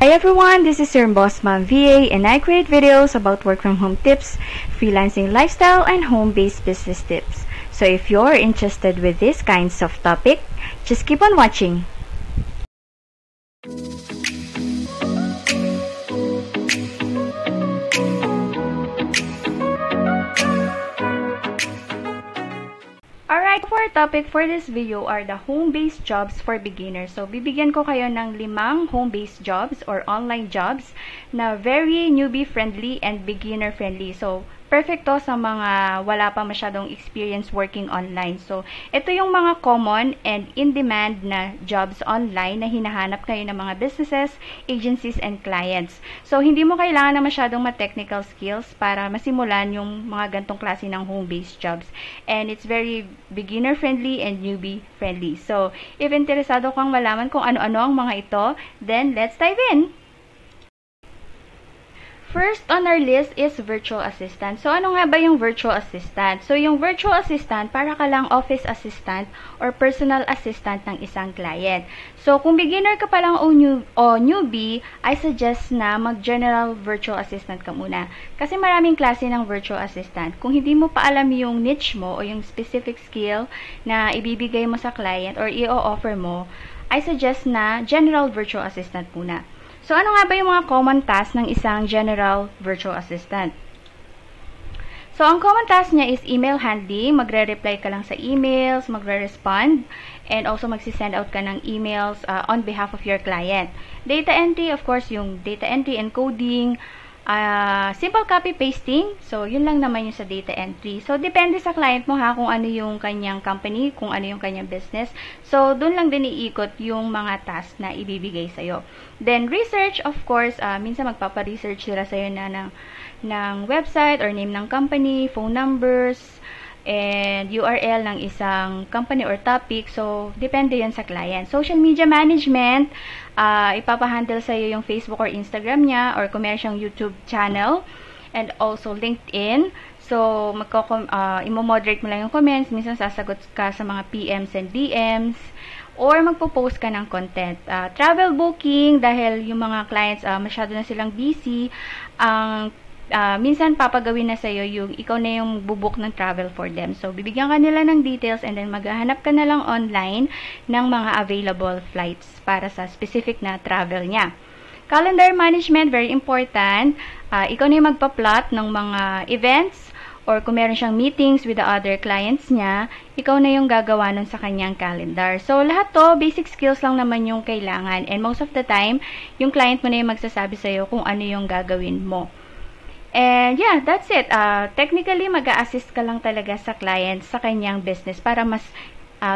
Hi everyone, this is your boss Mom VA and I create videos about work from home tips, freelancing lifestyle, and home-based business tips. So if you're interested with these kinds of topic, just keep on watching. Alright, for our topic for this video are the home-based jobs for beginners. So, bibigyan ko kayo ng 5 home-based jobs or online jobs na very newbie-friendly and beginner-friendly. So, perfect to sa mga wala pa masyadong experience working online. So, ito yung mga common and in-demand na jobs online na hinahanap kayo ng mga businesses, agencies, and clients. So, hindi mo kailangan na masyadong ma-technical skills para masimulan yung mga gantong klase ng home-based jobs. And it's very beginner-friendly and newbie-friendly. So, if interesado kang malaman kung ano-ano ang mga ito, then let's dive in! First on our list is virtual assistant. So, ano nga ba yung virtual assistant? So, yung virtual assistant, para ka lang office assistant or personal assistant ng isang client. So, kung beginner ka pa lang o newbie, I suggest na mag-general virtual assistant ka muna. Kasi maraming klase ng virtual assistant. Kung hindi mo pa alam yung niche mo o yung specific skill na ibibigay mo sa client or i-offer mo, I suggest na general virtual assistant muna. So, ano nga ba yung mga common tasks ng isang general virtual assistant? So, ang common task niya is email handling. Magre-reply ka lang sa emails, magre-respond, and also magsisend out ka ng emails on behalf of your client. Data entry, of course, yung data entry and coding, simple copy-pasting. So, yun lang naman yung sa data entry. So, depende sa client mo ha, kung ano yung kanyang company, kung ano yung kanyang business. So, dun lang din iikot yung mga tasks na ibibigay sa'yo. Then, research, of course, minsan magpapa-research sila sa'yo na ng website or name ng company, phone numbers, and URL ng isang company or topic. So, depende yan sa client. Social media management, ipapahandle sa'yo yung Facebook or Instagram niya, or kung meron siyang YouTube channel, and also LinkedIn. So, imo-moderate mo lang yung comments, minsan sasagot ka sa mga PMs and DMs, or magpo-post ka ng content. Travel booking, dahil yung mga clients masyado na silang busy, minsan papagawin na sa'yo yung ikaw na yung bubuk ng travel for them. So, bibigyan ka nila ng details and then maghahanap ka na lang online ng mga available flights para sa specific na travel niya. Calendar management, very important. Ikaw na yung magpa-plot ng mga events or kung meron siyang meetings with the other clients niya, ikaw na yung gagawa nun sa kanyang calendar. So, lahat to, basic skills lang naman yung kailangan. And most of the time, yung client mo na yung magsasabi sa'yo kung ano yung gagawin mo. And yeah, that's it. Technically, mag-a-assist ka lang talaga sa client sa kanyang business para mas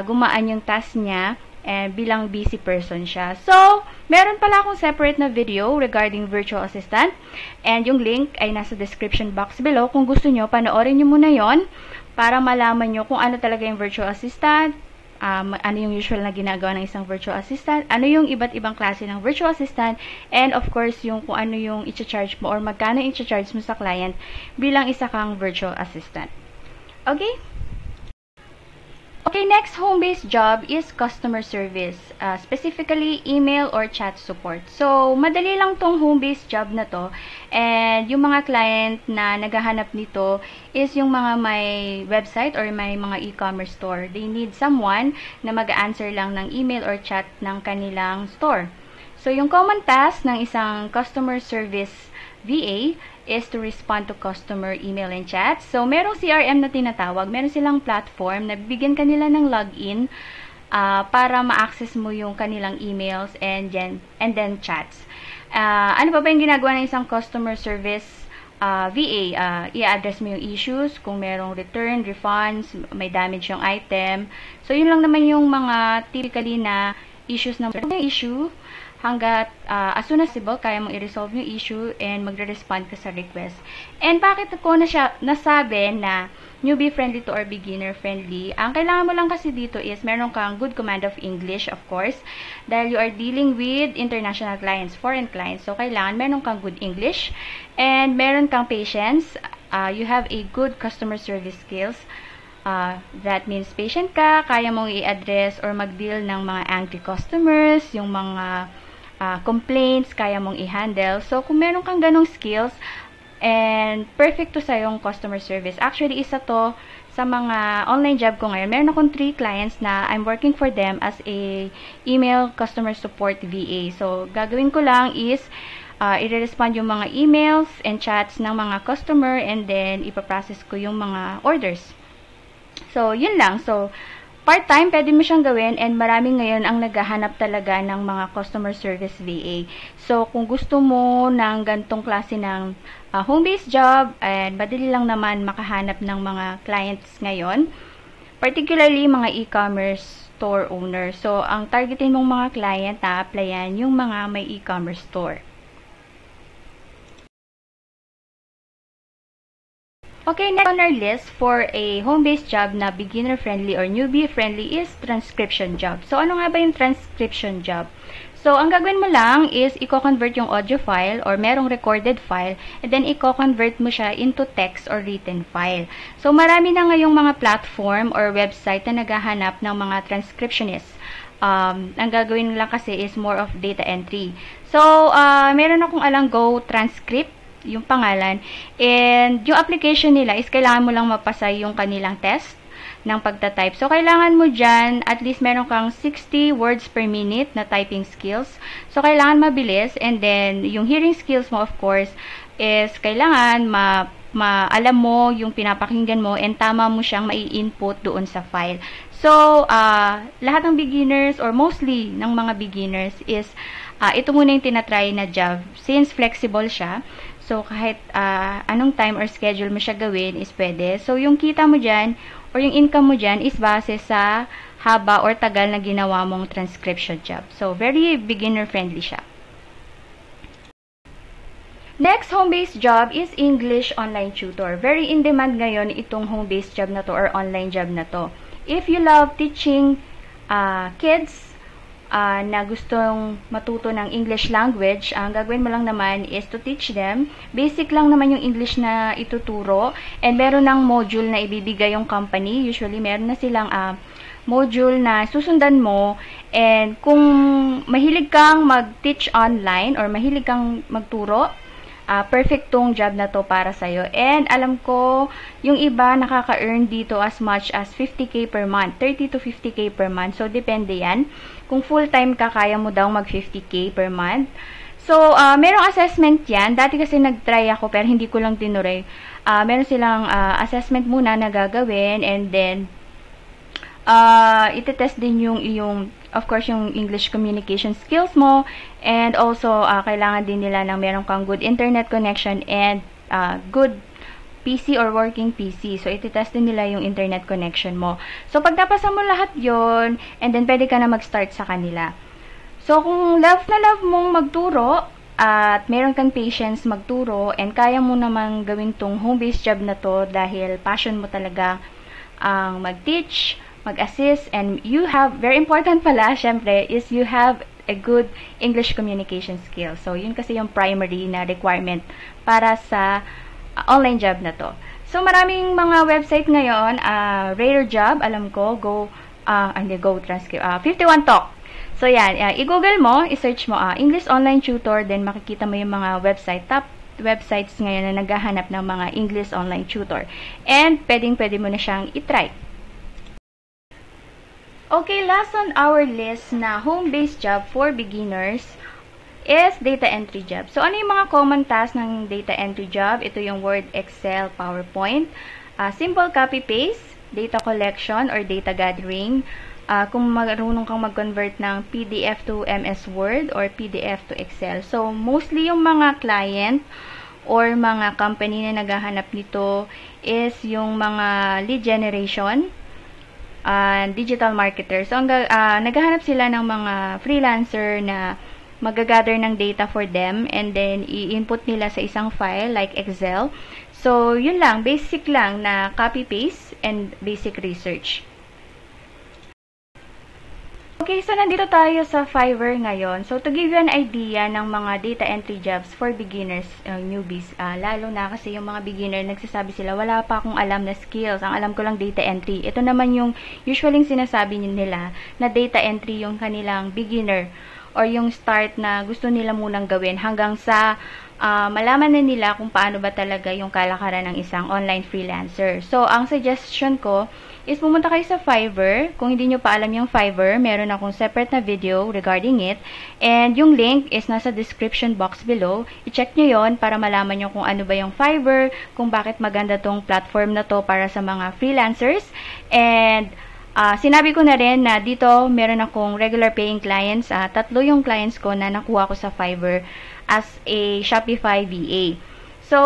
gumaan yung task niya bilang busy person siya. So, meron pala akong separate na video regarding virtual assistant. And yung link ay nasa description box below. Kung gusto nyo, panoorin nyo muna yon para malaman nyo kung ano talaga yung virtual assistant, ano yung usual na ginagawa ng isang virtual assistant, ano yung iba't ibang klase ng virtual assistant, and of course, yung kung ano yung i-charge mo or magkano i-charge mo sa client bilang isa kang virtual assistant. Okay? Okay, next home-based job is customer service, specifically email or chat support. So, madali lang tong home-based job na to, and yung mga client na naghahanap nito is yung mga may website or may mga e-commerce store. They need someone na mag-answer lang ng email or chat ng kanilang store. So, yung common task ng isang customer service VA is to respond to customer email and chat. So, merong CRM na tinatawag. Meron silang platform na bibigyan kanila ng login para ma-access mo yung kanilang emails and then chats. Ano pa ba yung ginagawa ng isang customer service VA? I-address mo yung issues, kung merong return, refunds, may damage yung item. So, yun lang naman yung mga typically na issues na issue. Hanggat as soon as possible, kaya mong i-resolve yung issue and magre-respond ka sa request. And bakit ko nasabi na newbie-friendly to or beginner-friendly? Ang kailangan mo lang kasi dito is meron kang good command of English, of course, dahil you are dealing with international clients, foreign clients. So, kailangan meron kang good English and meron kang patience. You have a good customer service skills. That means patient ka, kaya mong i-address or mag-deal ng mga angry customers, yung mga complaints, kaya mong i-handle. So, kung meron kang ganong skills, and perfect to sa yung customer service. Actually, isa to sa mga online job ko ngayon. Meron akong 3 clients na I'm working for them as a email customer support VA. So, gagawin ko lang is i-respond yung mga emails and chats ng mga customer, and then ipaprocess ko yung mga orders. So, yun lang. So, part-time, pwede mo siyang gawin, and marami ngayon ang naghahanap talaga ng mga customer service VA. So, kung gusto mo ng gantong klase ng home-based job, and madali lang naman makahanap ng mga clients ngayon, particularly mga e-commerce store owner. So, ang targetin mong mga client na applyan yung mga may e-commerce store. Okay, next on our list for a home-based job na beginner-friendly or newbie-friendly is transcription job. So, ano nga ba yung transcription job? So, ang gagawin mo lang is i-convert yung audio file or merong recorded file, and then i-convert mo siya into text or written file. So, marami na ngayong mga platform or website na naghahanap ng mga transcriptionists. Ang gagawin lang kasi is more of data entry. So, meron akong alang Go Transcript, yung pangalan, and yung application nila is kailangan mo lang mapasa yung kanilang test ng pagta-type. So, kailangan mo dyan, at least meron kang 60 words per minute na typing skills. So, kailangan mabilis, and then, yung hearing skills mo, of course, is kailangan alam mo yung pinapakinggan mo, and tama mo siyang mai-input doon sa file. So, lahat ng beginners, or mostly ng mga beginners, is ito muna yung tinatry na job, since flexible siya. So, kahit anong time or schedule mo siya gawin is pwede. So, yung kita mo dyan or yung income mo dyan is base sa haba or tagal na ginawa mong transcription job. So, very beginner-friendly siya. Next home-based job is English online tutor. Very in-demand ngayon itong home-based job na to or online job na to. If you love teaching kids, na gustong matuto ng English language, ang gagawin mo lang naman is to teach them. Basic lang naman yung English na ituturo, and meron ng module na ibibigay yung company. Usually, meron na silang module na susundan mo, and kung mahilig kang mag-teach online or mahilig kang magturo, perfect tong job na to para sa'yo. And alam ko, yung iba nakaka-earn dito as much as 50k per month, 30 to 50k per month. So, depende yan. Kung full-time ka, kaya mo daw mag 50k per month. So, merong assessment yan. Dati kasi nag-try ako, pero hindi ko lang tinuloy. Meron silang assessment muna na gagawin, and then, iti-test din yung of course, yung English communication skills mo, and also, kailangan din nila ng meron kang good internet connection and good PC or working PC. So, iti-test din nila yung internet connection mo. So, pag napasa mo lahat yon, and then pwede ka na mag-start sa kanila. So, kung love na love mong magturo, at meron kang patience magturo, and kaya mo namang gawin tong home-based job na to dahil passion mo talaga ang mag-teach, mag-assist, and you have, very important pala, syempre, is you have a good English communication skill. So, yun kasi yung primary na requirement para sa online job na to. So, maraming mga website ngayon, Rare Job, alam ko, Go Transcript, 51 Talk. So, yan, i-google mo, i-search mo, English online tutor, then makikita mo yung mga website, top websites ngayon na naghahanap ng mga English online tutor. And, pwede mo na siyang i-try. Okay, last on our list na home-based job for beginners is data entry job. So, ano yung mga common tasks ng data entry job? Ito yung Word, Excel, PowerPoint, simple copy-paste, data collection or data gathering, kung marunong kang mag-convert ng PDF to MS Word or PDF to Excel. So, mostly yung mga client or mga company na naghahanap nito is yung mga lead generation, digital marketer. So, naghahanap sila ng mga freelancer na mag-gather ng data for them, and then i-input nila sa isang file like Excel. So, yun lang. Basic lang na copy-paste and basic research. Okay, so nandito tayo sa Fiverr ngayon. So, to give you an idea ng mga data entry jobs for beginners, newbies, lalo na kasi yung mga beginner, nagsasabi sila, wala pa akong alam na skills. Ang alam ko lang data entry. Ito naman yung usually sinasabi nila na data entry yung kanilang beginner or yung start na gusto nila munang gawin hanggang sa malaman na nila kung paano ba talaga yung kalakaran ng isang online freelancer. So, ang suggestion ko is pumunta kayo sa Fiverr. Kung hindi nyo pa alam yung Fiverr, meron akong separate na video regarding it. And yung link is nasa description box below. I-check nyo yon para malaman nyo kung ano ba yung Fiverr, kung bakit maganda tong platform na to para sa mga freelancers. And sinabi ko na rin na dito meron akong regular paying clients. 3 yung clients ko na nakuha ko sa Fiverr as a Shopify VA. So,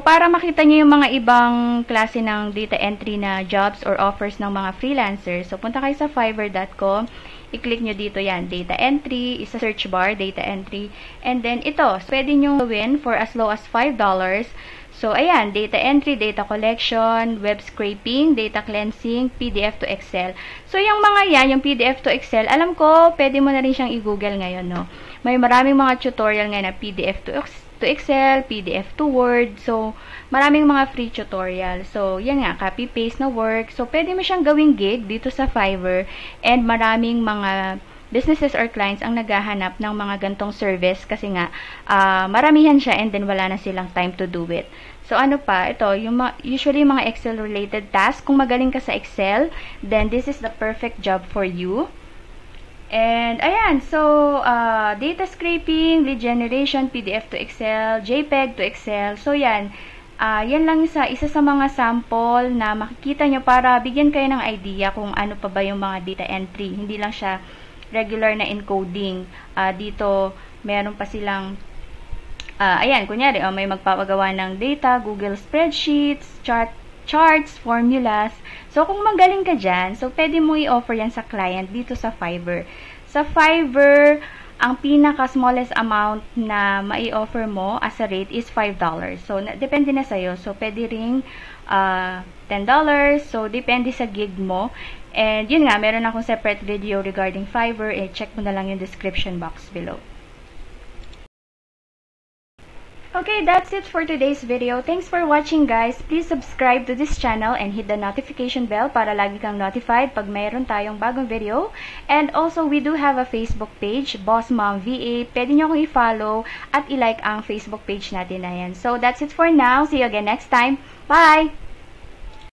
para makita nyo yung mga ibang klase ng data entry na jobs or offers ng mga freelancers, so punta kayo sa fiverr.com, i-click nyo dito yan, data entry, isa search bar, data entry, and then ito, so pwede nyo gawin for as low as $5. So, ayan, data entry, data collection, web scraping, data cleansing, PDF to Excel. So, yung mga yan, yung PDF to Excel, alam ko, pwede mo na rin siyang i-google ngayon, no? May maraming mga tutorial ngayon na PDF to Excel, PDF to Word. So, maraming mga free tutorial. So, yan nga, copy-paste na work. So, pwede mo siyang gawing gig dito sa Fiverr, and maraming mga businesses or clients ang naghahanap ng mga gantong service kasi nga, maramihan siya and then wala na silang time to do it. So, ano pa? Ito, usually mga Excel-related tasks. Kung magaling ka sa Excel, then this is the perfect job for you. And, ayan, so, data scraping, lead generation, PDF to Excel, JPEG to Excel. So, yan. Yan lang isa sa mga sample na makikita nyo para bigyan kayo ng idea kung ano pa ba yung mga data entry. Hindi lang siya regular na encoding. Dito, meron pa silang, ayan, kunyari, may magpapagawa ng data, Google spreadsheets, charts, formulas. So, kung magaling ka dyan, so, pwede mo i-offer yan sa client dito sa Fiverr. Sa Fiverr, ang pinaka-smallest amount na mai-offer mo as a rate is $5. So, depende na sa'yo. So, pwede ring $10. So, depende sa gig mo. And, yun nga, meron akong separate video regarding Fiverr. Check mo na lang yung description box below. Okay, that's it for today's video. Thanks for watching, guys. Please subscribe to this channel and hit the notification bell para lagi kang notified pag mayroon tayong bagong video. And also, we do have a Facebook page, Boss Mom VA. Pwede nyo akong i-follow at i-like ang Facebook page natin na yan. So, that's it for now. See you again next time. Bye!